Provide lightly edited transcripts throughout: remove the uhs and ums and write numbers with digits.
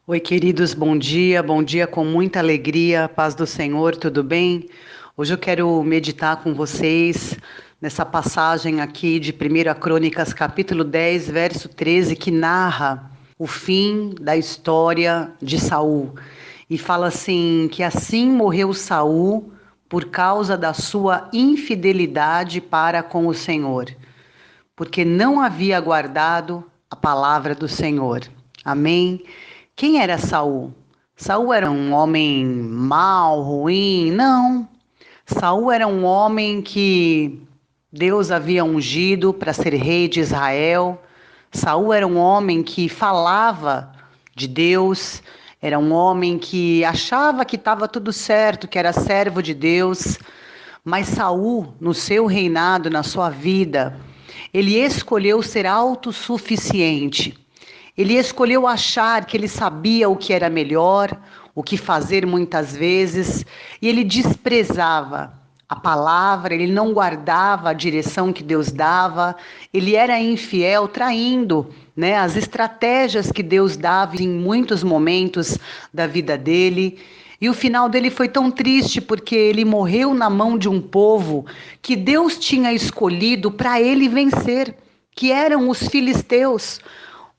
Oi, queridos, bom dia com muita alegria, paz do Senhor, tudo bem? Hoje eu quero meditar com vocês nessa passagem aqui de 1 Crônicas, capítulo 10, verso 13, que narra o fim da história de Saul. E fala assim, que assim morreu Saul por causa da sua infidelidade para com o Senhor, porque não havia guardado a palavra do Senhor. Amém? Quem era Saul? Saul era um homem mau, ruim? Não. Saul era um homem que Deus havia ungido para ser rei de Israel. Saul era um homem que falava de Deus, era um homem que achava que estava tudo certo, que era servo de Deus. Mas Saul, no seu reinado, na sua vida, ele escolheu ser autossuficiente. Ele escolheu achar que ele sabia o que era melhor, o que fazer muitas vezes, e ele desprezava a palavra, ele não guardava a direção que Deus dava, ele era infiel, traindo, as estratégias que Deus dava em muitos momentos da vida dele. E o final dele foi tão triste porque ele morreu na mão de um povo que Deus tinha escolhido para ele vencer, que eram os filisteus,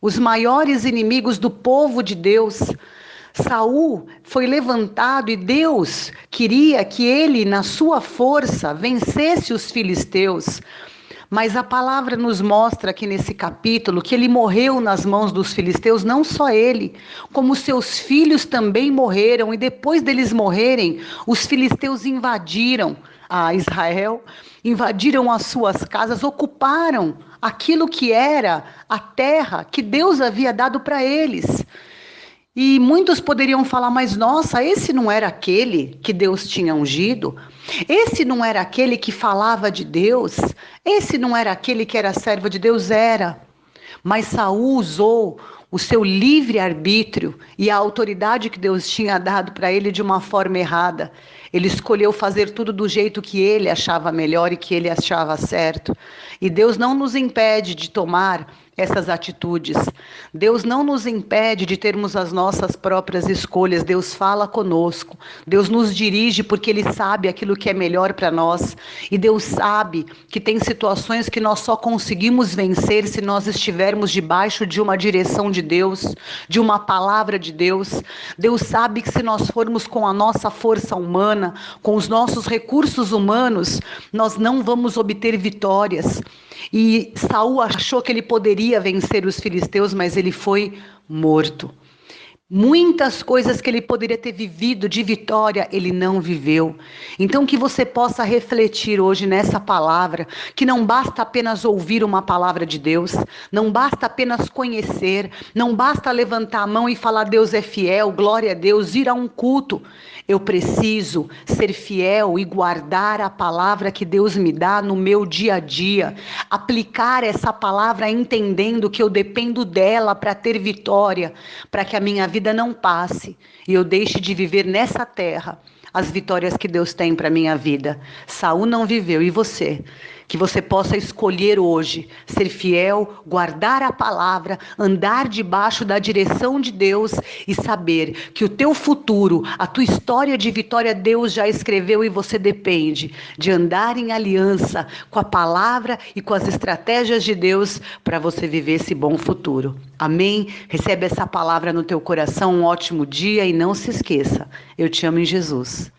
os maiores inimigos do povo de Deus. Saul foi levantado e Deus queria que ele, na sua força, vencesse os filisteus. Mas a palavra nos mostra aqui nesse capítulo que ele morreu nas mãos dos filisteus, não só ele, como seus filhos também morreram, e depois deles morrerem, os filisteus invadiram a Israel, invadiram as suas casas, ocuparam aquilo que era a terra que Deus havia dado para eles. E muitos poderiam falar, mas nossa, esse não era aquele que Deus tinha ungido? Esse não era aquele que falava de Deus? Esse não era aquele que era servo de Deus? Era. Mas Saul usou o seu livre-arbítrio e a autoridade que Deus tinha dado para ele de uma forma errada. Ele escolheu fazer tudo do jeito que ele achava melhor e que ele achava certo. E Deus não nos impede de tomar essas atitudes. Deus não nos impede de termos as nossas próprias escolhas. Deus fala conosco. Deus nos dirige porque Ele sabe aquilo que é melhor para nós. E Deus sabe que tem situações que nós só conseguimos vencer se nós estivermos debaixo de uma direção de Deus, de uma palavra de Deus. Deus sabe que se nós formos com a nossa força humana, com os nossos recursos humanos, nós não vamos obter vitórias. E Saul achou que ele poderia vencer os filisteus, mas ele foi morto. Muitas coisas que ele poderia ter vivido de vitória, ele não viveu. Então que você possa refletir hoje nessa palavra, que não basta apenas ouvir uma palavra de Deus, não basta apenas conhecer, não basta levantar a mão e falar Deus é fiel, glória a Deus, ir a um culto. Eu preciso ser fiel e guardar a palavra que Deus me dá no meu dia a dia, aplicar essa palavra entendendo que eu dependo dela para ter vitória, para que a minha vida não passe e eu deixe de viver nessa terra as vitórias que Deus tem para a minha vida. Saul não viveu, e você? Que você possa escolher hoje ser fiel, guardar a palavra, andar debaixo da direção de Deus e saber que o teu futuro, a tua história de vitória, Deus já escreveu e você depende de andar em aliança com a palavra e com as estratégias de Deus para você viver esse bom futuro. Amém? Recebe essa palavra no teu coração, um ótimo dia e não se esqueça, eu te amo em Jesus.